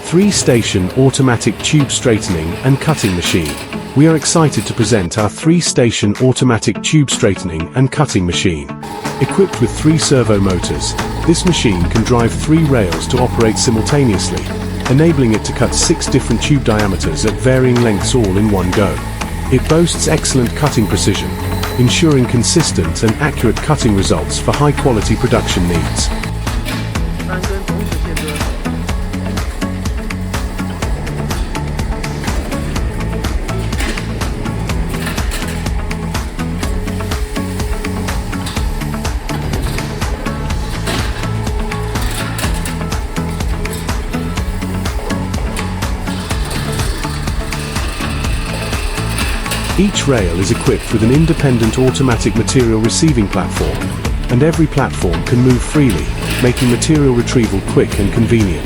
3-station automatic tube straightening and cutting machine. We are excited to present our 3-station automatic tube straightening and cutting machine. Equipped with 3 servo motors, this machine can drive 3 rails to operate simultaneously, enabling it to cut 6 different tube diameters at varying lengths all in one go. It boasts excellent cutting precision, ensuring consistent and accurate cutting results for high-quality production needs. Each rail is equipped with an independent automatic material receiving platform, and every platform can move freely, making material retrieval quick and convenient.